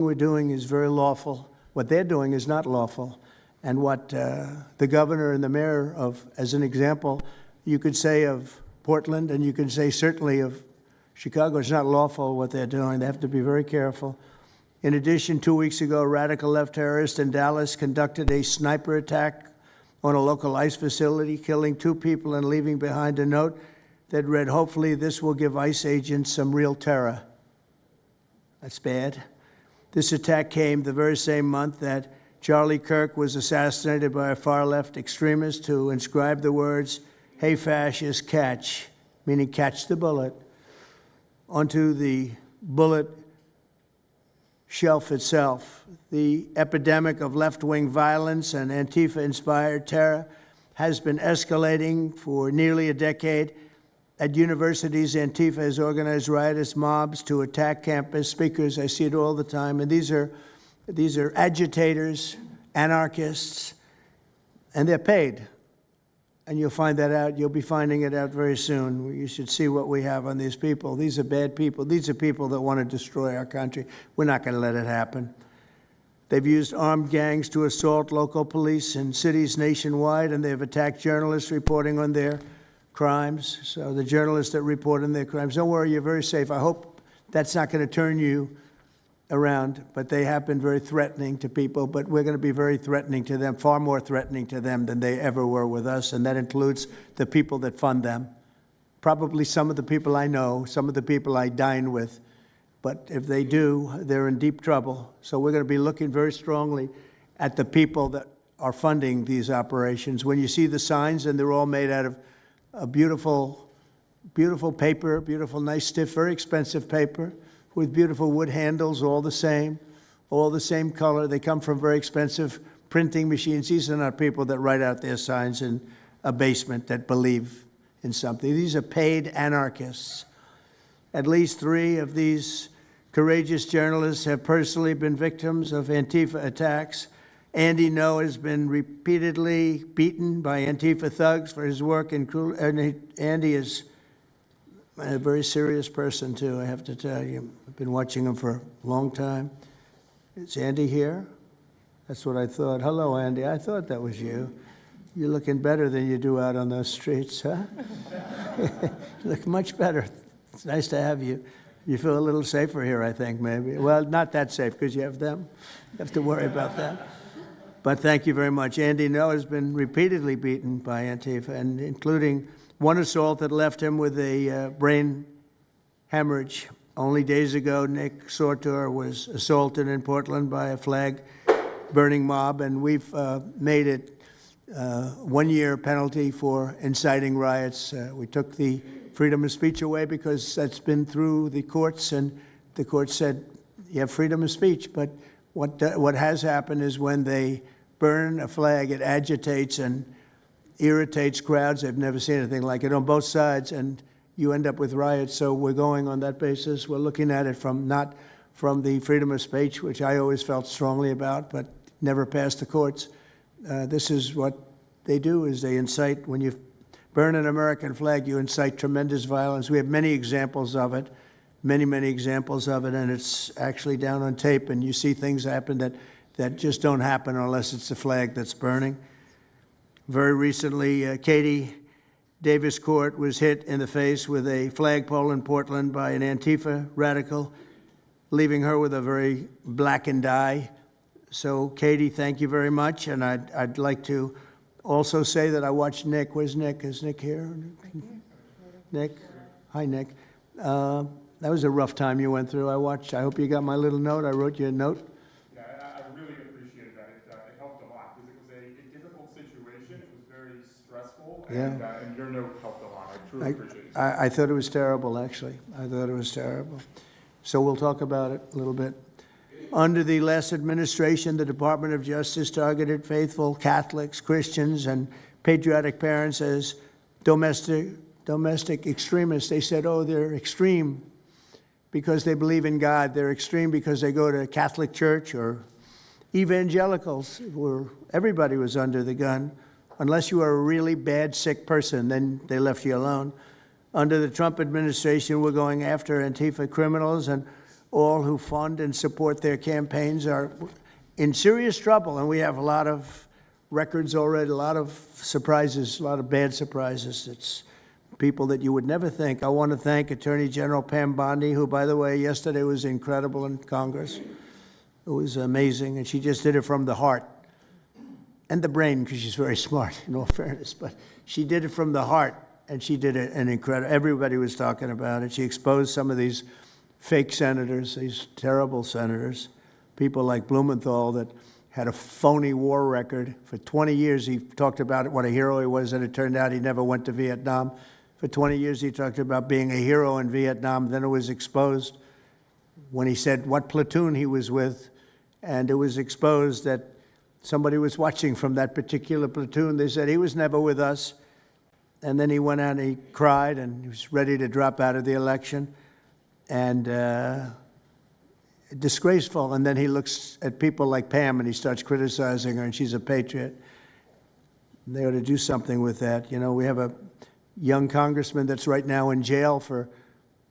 we're doing is very lawful. What they're doing is not lawful. And what the governor and the mayor of, as an example, you could say of Portland, and you can say certainly of Chicago, it's not lawful what they're doing. They have to be very careful. In addition, 2 weeks ago, a radical left terrorist in Dallas conducted a sniper attack on a local ICE facility, killing 2 people and leaving behind a note that read, "Hopefully this will give ICE agents some real terror." That's bad. This attack came the very same month that Charlie Kirk was assassinated by a far-left extremist who inscribed the words, "Hey, fascist, catch," meaning catch the bullet, onto the bullet shelf itself. The epidemic of left-wing violence and Antifa-inspired terror has been escalating for nearly a decade. At universities, Antifa has organized riotous mobs to attack campus speakers. I see it all the time. And these are agitators, anarchists, and they're paid. And you'll find that out. You'll be finding it out very soon. You should see what we have on these people. These are bad people. These are people that want to destroy our country. We're not going to let it happen. They've used armed gangs to assault local police in cities nationwide, and they've attacked journalists reporting on their crimes. So the journalists that report on their crimes, don't worry, you're very safe. I hope that's not going to turn you around, but they have been very threatening to people, but we're going to be very threatening to them, far more threatening to them than they ever were with us, and that includes the people that fund them. Probably some of the people I know, some of the people I dine with, but if they do, they're in deep trouble. So we're going to be looking very strongly at the people that are funding these operations. When you see the signs, and they're all made out of a beautiful, beautiful paper, beautiful, nice, stiff, very expensive paper, with beautiful wood handles, all the same color. They come from very expensive printing machines. These are not people that write out their signs in a basement that believe in something. These are paid anarchists. At least 3 of these courageous journalists have personally been victims of Antifa attacks. Andy Ngo has been repeatedly beaten by Antifa thugs for his work in Andy is a very serious person, too, I have to tell you. I've been watching him for a long time. Is Andy here? That's what I thought. Hello, Andy. I thought that was you. You're looking better than you do out on those streets, huh? You look much better. It's nice to have you. You feel a little safer here, I think, maybe. Well, not that safe, because you have them. You have to worry about that. But thank you very much. Andy Ngo has been repeatedly beaten by Antifa, and including one assault that left him with a brain hemorrhage. Only days ago, Nick Sortor was assaulted in Portland by a flag-burning mob, and we've made it 1-year penalty for inciting riots. We took the freedom of speech away because that's been through the courts, and the court said you have freedom of speech. But what has happened is when they burn a flag, it agitates and irritates crowds. I've never seen anything like it on both sides, and you end up with riots. So we're going on that basis. We're looking at it from not from the freedom of speech, which I always felt strongly about, but never passed the courts. This is what they do, is they incite. When you burn an American flag, you incite tremendous violence. We have many examples of it, many examples of it, and it's actually down on tape, and you see things happen that just don't happen unless it's the flag that's burning. Very recently, Katie Davis Court was hit in the face with a flagpole in Portland by an Antifa radical, leaving her with a very blackened eye. So, Katie, thank you very much. And I'd like to also say that I watched Nick. Where's Nick? Is Nick here? Nick? Hi, Nick. That was a rough time you went through. I hope you got my little note. I wrote you a note. Yeah, I really appreciated that. It helped a lot because it was a difficult situation. It was very stressful, and your note helped a lot. I truly appreciate it. I thought it was terrible, actually. I thought it was terrible. So we'll talk about it a little bit. Under the last administration, the Department of Justice targeted faithful Catholics, Christians, and patriotic parents as domestic extremists. They said, oh, they're extreme because they believe in God. They're extreme because they go to Catholic church, or evangelicals, where everybody was under the gun. Unless you were a really bad, sick person, then they left you alone. Under the Trump administration, we're going after Antifa criminals, and all who fund and support their campaigns are in serious trouble, and we have a lot of records already, a lot of surprises, a lot of bad surprises. It's people that you would never think. I want to thank Attorney General Pam Bondi, who, by the way, yesterday was incredible in Congress. It was amazing, and she just did it from the heart and the brain, because she's very smart, in all fairness. But she did it from the heart, and she did it an incredible. Everybody was talking about it. She exposed some of these fake senators, these terrible senators, people like Blumenthal that had a phony war record. For 20 years, he talked about what a hero he was, and it turned out he never went to Vietnam. For 20 years, he talked about being a hero in Vietnam. Then it was exposed when he said what platoon he was with, and it was exposed that somebody was watching from that particular platoon. They said he was never with us. And then he went out and he cried, and he was ready to drop out of the election. And disgraceful. And then he looks at people like Pam and he starts criticizing her, and she's a patriot. And they ought to do something with that. You know, we have a young congressman that's right now in jail for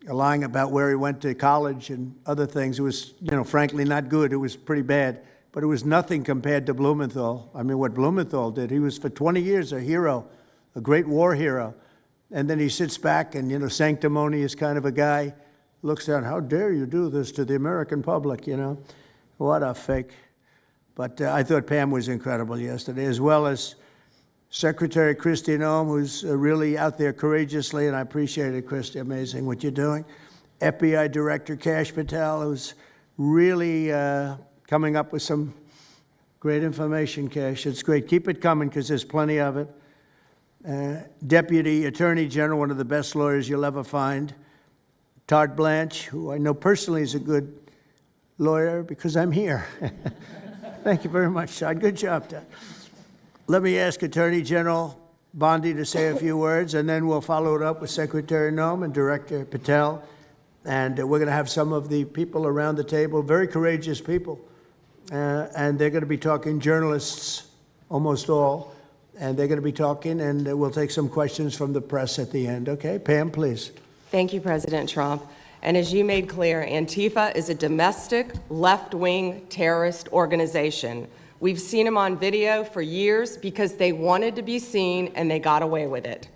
lying about where he went to college and other things. It was, you know, frankly not good. It was pretty bad. But it was nothing compared to Blumenthal. I mean, what Blumenthal did, he was for 20 years a hero, a great war hero. And then he sits back and, you know, sanctimonious kind of a guy, looks down, how dare you do this to the American public, you know? What a fake. But I thought Pam was incredible yesterday, as well as Secretary Kristi Noem, who's really out there courageously, and I appreciate it, Kristi, amazing what you're doing. FBI Director Kash Patel, who's really coming up with some great information, Kash. It's great. Keep it coming, because there's plenty of it. Deputy Attorney General, one of the best lawyers you'll ever find, Todd Blanche, who I know personally is a good lawyer because I'm here. Thank you very much, Todd. Good job, Todd. Let me ask Attorney General Bondi to say a few words, and then we'll follow it up with Secretary Noem and Director Patel. And we're going to have some of the people around the table, very courageous people, and they're going to be talking, journalists, almost all, and they're going to be talking, and we'll take some questions from the press at the end. Okay, Pam, please. Thank you, President Trump. And as you made clear, Antifa is a domestic left-wing terrorist organization. We've seen them on video for years because they wanted to be seen and they got away with it.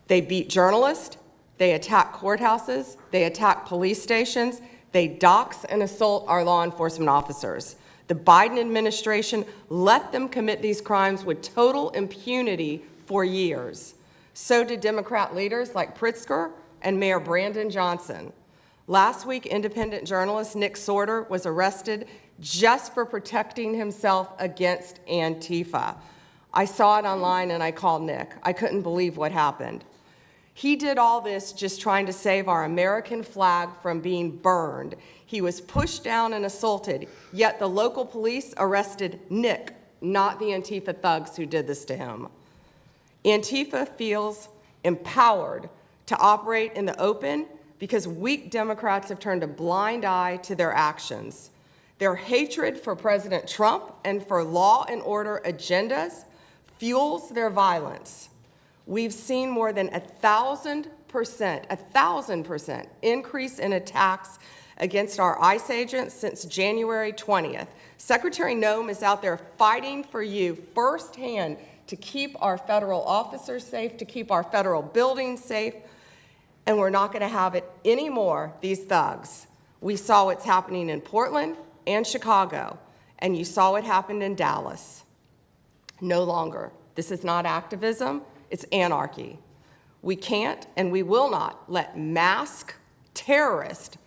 They beat journalists, they attack courthouses, they attack police stations, they dox and assault our law enforcement officers. The Biden administration let them commit these crimes with total impunity for years. So did Democrat leaders like Pritzker and Mayor Brandon Johnson. Last week, independent journalist Nick Sorter was arrested just for protecting himself against Antifa. I saw it online and I called Nick. I couldn't believe what happened. He did all this just trying to save our American flag from being burned. He was pushed down and assaulted, yet the local police arrested Nick, not the Antifa thugs who did this to him. Antifa feels empowered to operate in the open because weak Democrats have turned a blind eye to their actions. Their hatred for President Trump and for law and order agendas fuels their violence. We've seen more than 1,000% increase in attacks against our ICE agents since January 20th. Secretary Noem is out there fighting for you firsthand to keep our federal officers safe, to keep our federal buildings safe, and we're not going to have it anymore, these thugs. We saw what's happening in Portland and Chicago, and you saw what happened in Dallas. No longer. This is not activism, it's anarchy. We can't and we will not let masked terrorists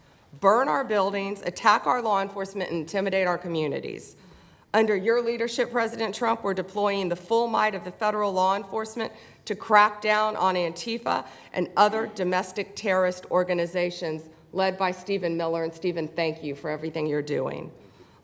burn our buildings, attack our law enforcement, and intimidate our communities. Under your leadership, President Trump, we're deploying the full might of the federal law enforcement to crack down on Antifa and other domestic terrorist organizations led by Stephen Miller. And Stephen, thank you for everything you're doing.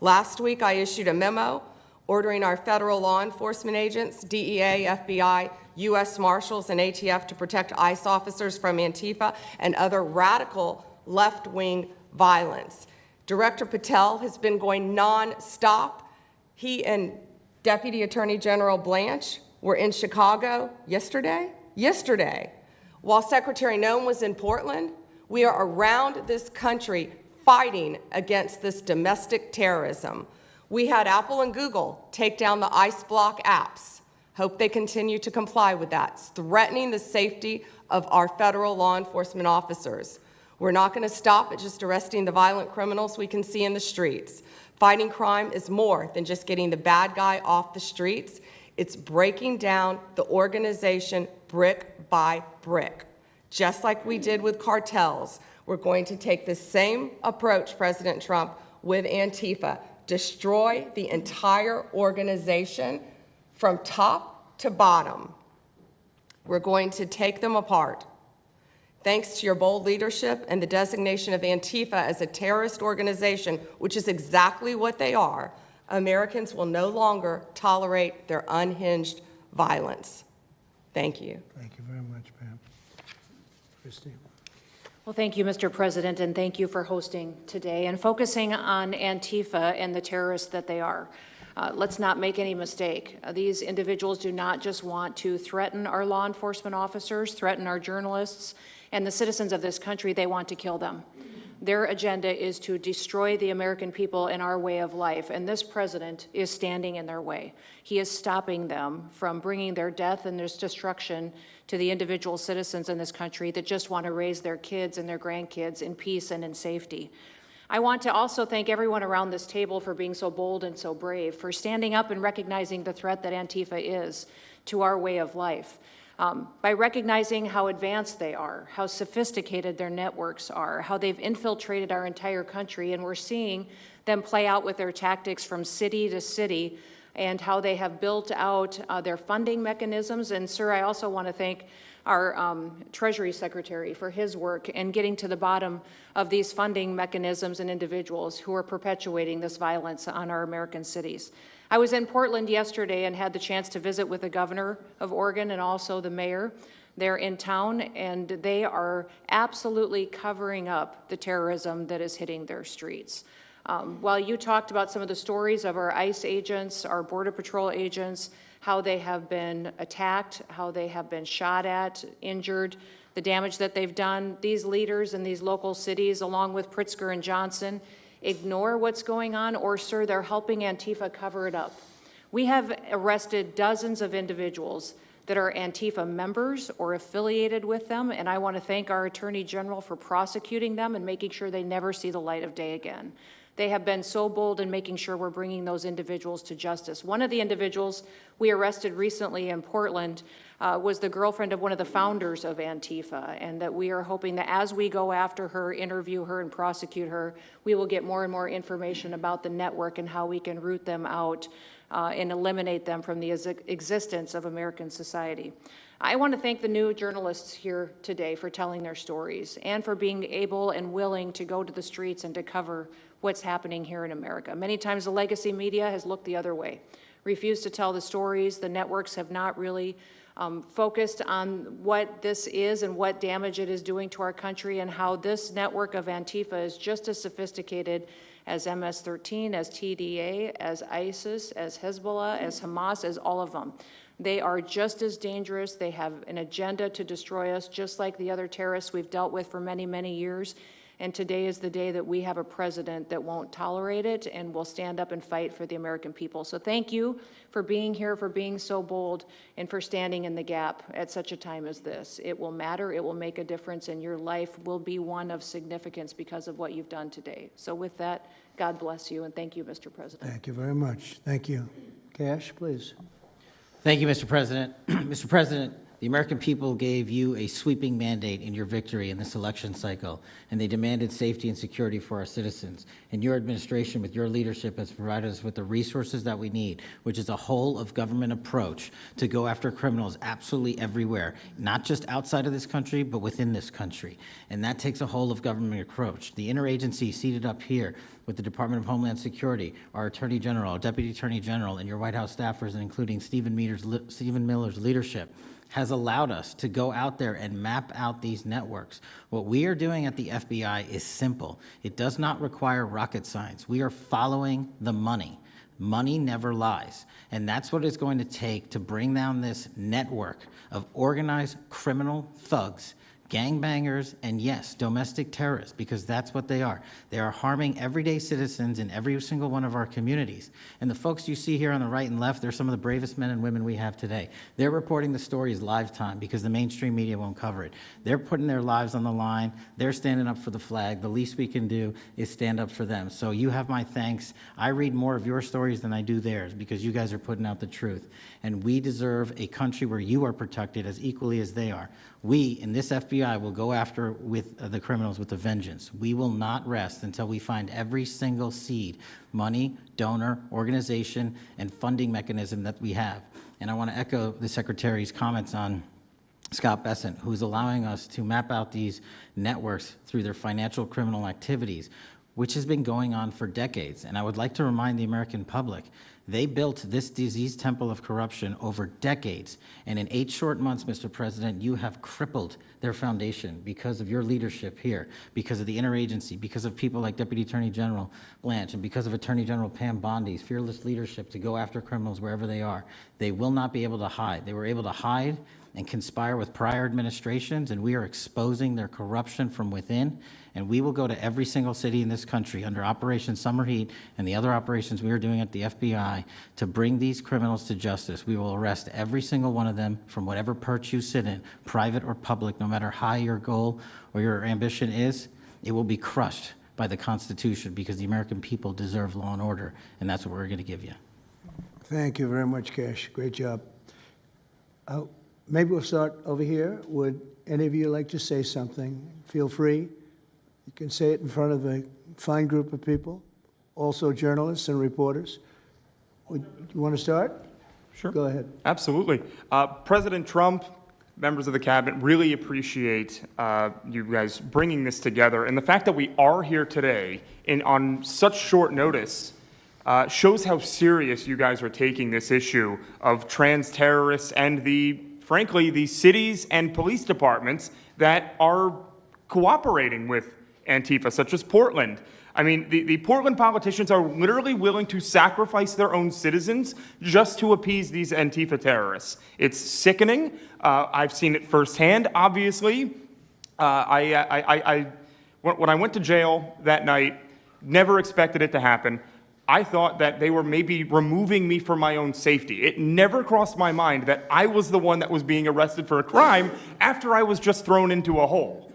Last week, I issued a memo ordering our federal law enforcement agents, DEA, FBI, U.S. Marshals, and ATF to protect ICE officers from Antifa and other radical left-wing violence. Director Patel has been going nonstop. He and Deputy Attorney General Blanche were in Chicago yesterday. While Secretary Noem was in Portland, we are around this country fighting against this domestic terrorism. We had Apple and Google take down the ICE block apps. Hope they continue to comply with that. It's threatening the safety of our federal law enforcement officers. We're not going to stop at just arresting the violent criminals we can see in the streets. Fighting crime is more than just getting the bad guy off the streets. It's breaking down the organization brick by brick. Just like we did with cartels, we're going to take the same approach, President Trump, with Antifa. Destroy the entire organization from top to bottom. We're going to take them apart. Thanks to your bold leadership and the designation of Antifa as a terrorist organization, which is exactly what they are, Americans will no longer tolerate their unhinged violence. Thank you. Thank you very much, Pam. Christine. Well, thank you, Mr. President, and thank you for hosting today and focusing on Antifa and the terrorists that they are. Let's not make any mistake. These individuals do not just want to threaten our law enforcement officers, threaten our journalists, and the citizens of this country. They want to kill them. Their agenda is to destroy the American people and our way of life, and this president is standing in their way. He is stopping them from bringing their death and their destruction to the individual citizens in this country that just want to raise their kids and their grandkids in peace and in safety. I want to also thank everyone around this table for being so bold and so brave, for standing up and recognizing the threat that Antifa is to our way of life. By recognizing how advanced they are, how sophisticated their networks are, how they've infiltrated our entire country, and we're seeing them play out with their tactics from city to city, and how they have built out their funding mechanisms. And sir, I also want to thank our Treasury Secretary for his work in getting to the bottom of these funding mechanisms and individuals who are perpetuating this violence on our American cities. I was in Portland yesterday and had the chance to visit with the governor of Oregon and also the mayor. They're in town, and they are absolutely covering up the terrorism that is hitting their streets. While you talked about some of the stories of our ICE agents, our Border Patrol agents, how they have been attacked, how they have been shot at, injured, the damage that they've done, these leaders in these local cities, along with Pritzker and Johnson, ignore what's going on, or, sir, they're helping Antifa cover it up. We have arrested dozens of individuals that are Antifa members or affiliated with them, and I want to thank our Attorney General for prosecuting them and making sure they never see the light of day again. They have been so bold in making sure we're bringing those individuals to justice. One of the individuals we arrested recently in Portland was the girlfriend of one of the founders of Antifa, and that we are hoping that as we go after her, interview her, and prosecute her, we will get more and more information about the network and how we can root them out and eliminate them from the existence of American society. I want to thank the new journalists here today for telling their stories and for being able and willing to go to the streets and to cover what's happening here in America. Many times the legacy media has looked the other way, refused to tell the stories. The networks have not really focused on what this is and what damage it is doing to our country, and how this network of Antifa is just as sophisticated as MS-13, as TDA, as ISIS, as Hezbollah, as Hamas, as all of them. They are just as dangerous. They have an agenda to destroy us, just like the other terrorists we've dealt with for many, many years. And today is the day that we have a president that won't tolerate it and will stand up and fight for the American people. So thank you for being here, for being so bold, and for standing in the gap at such a time as this. It will matter, it will make a difference, and your life will be one of significance because of what you've done today. So with that, God bless you, and thank you, Mr. President. Thank you very much. Thank you. Cash, please. Thank you, Mr. President. Mr. President, the American people gave you a sweeping mandate in your victory in this election cycle, and they demanded safety and security for our citizens. And your administration, with your leadership, has provided us with the resources that we need, which is a whole-of-government approach to go after criminals absolutely everywhere, not just outside of this country, but within this country. And that takes a whole-of-government approach. The interagency seated up here with the Department of Homeland Security, our Attorney General, our Deputy Attorney General, and your White House staffers, and including Stephen Miller's leadership, has allowed us to go out there and map out these networks. What we are doing at the FBI is simple. It does not require rocket science. We are following the money. Money never lies. And that's what it's going to take to bring down this network of organized criminal thugs gangbangers, and yes, domestic terrorists, because that's what they are. They are harming everyday citizens in every single one of our communities. And the folks you see here on the right and left, they're some of the bravest men and women we have today. They're reporting the stories live time because the mainstream media won't cover it. They're putting their lives on the line. They're standing up for the flag. The least we can do is stand up for them. So you have my thanks. I read more of your stories than I do theirs because you guys are putting out the truth. And we deserve a country where you are protected as equally as they are. We, in this FBI, will go after the criminals with a vengeance. We will not rest until we find every single seed, money, donor, organization, and funding mechanism that we have. And I want to echo the Secretary's comments on Scott Bessent, who's allowing us to map out these networks through their financial criminal activities, which has been going on for decades. And I would like to remind the American public, they built this disease temple of corruption over decades. And in 8 short months, Mr. President, you have crippled their foundation because of your leadership here, because of the interagency, because of people like Deputy Attorney General Blanche, and because of Attorney General Pam Bondi's fearless leadership to go after criminals wherever they are. They will not be able to hide. They were able to hide and conspire with prior administrations, and we are exposing their corruption from within. And we will go to every single city in this country under Operation Summer Heat and the other operations we are doing at the FBI to bring these criminals to justice. We will arrest every single one of them from whatever perch you sit in, private or public, no matter how your goal or your ambition is. It will be crushed by the Constitution because the American people deserve law and order, and that's what we're going to give you. Thank you very much, Cash. Great job. Maybe we'll start over here. Would any of you like to say something? Feel free. You can say it in front of a fine group of people, also journalists and reporters. You want to start? Sure. Go ahead. Absolutely. President Trump, members of the cabinet, really appreciate you guys bringing this together. And the fact that we are here today on such short notice shows how serious you guys are taking this issue of trans terrorists and frankly, the cities and police departments that are cooperating with Antifa, such as Portland. I mean, the Portland politicians are literally willing to sacrifice their own citizens just to appease these Antifa terrorists. It's sickening. I've seen it firsthand, obviously. When I went to jail that night, never expected it to happen. I thought that they were maybe removing me for my own safety. It never crossed my mind that I was the one that was being arrested for a crime after I was just thrown into a hole.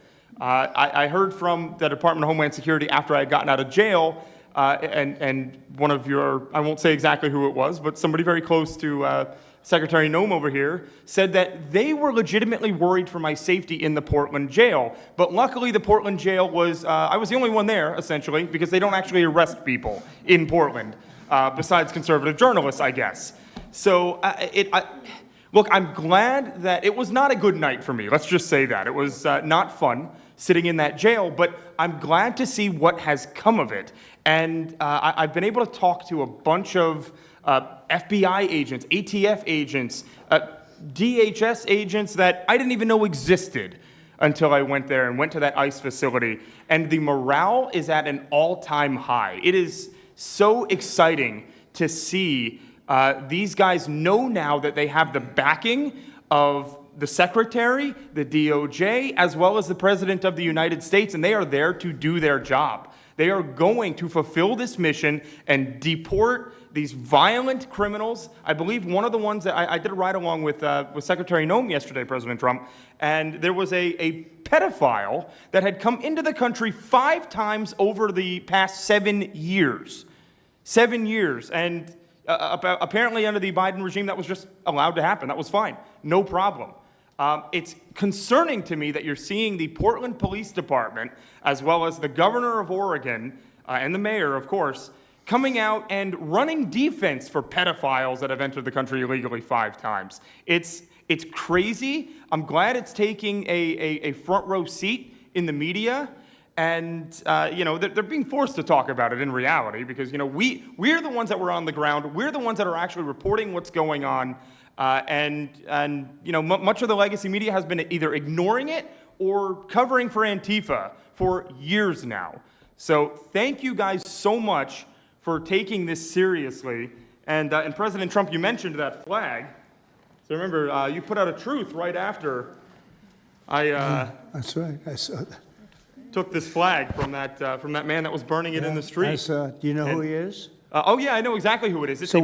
I heard from the Department of Homeland Security after I had gotten out of jail, and one of your, I won't say exactly who it was, but somebody very close to Secretary Noem over here, said that they were legitimately worried for my safety in the Portland jail. But luckily, the Portland jail was, I was the only one there, essentially, because they don't actually arrest people in Portland, besides conservative journalists, I guess. So, look, I'm glad that it was not a good night for me. Let's just say that. It was not fun sitting in that jail, but I'm glad to see what has come of it. And I've been able to talk to a bunch of FBI agents, ATF agents, DHS agents that I didn't even know existed until I went there and went to that ICE facility. And the morale is at an all-time high. It is so exciting to see these guys know now that they have the backing of the Secretary, the DOJ, as well as the President of the United States, and they are there to do their job. They are going to fulfill this mission and deport these violent criminals. I believe one of the ones that I did a ride-along with Secretary Noem yesterday, President Trump, and there was a pedophile that had come into the country 5 times over the past 7 years. 7 years, and apparently under the Biden regime, that was just allowed to happen. That was fine, no problem. It's concerning to me that you're seeing the Portland Police Department, as well as the governor of Oregon, and the mayor, of course, coming out and running defense for pedophiles that have entered the country illegally 5 times. It's crazy. I'm glad it's taking a front row seat in the media. And, they're being forced to talk about it in reality because, we're the ones that were on the ground. We're the ones that are actually reporting what's going on. Much of the legacy media has been either ignoring it or covering for Antifa for years now. So thank you guys so much for taking this seriously. And President Trump, you mentioned that flag. So remember, you put out a truth right after That's right, I saw that. took this flag from that man that was burning it in the street. I saw it. Do you know who he is? Oh, yeah, I know exactly who it is. It's So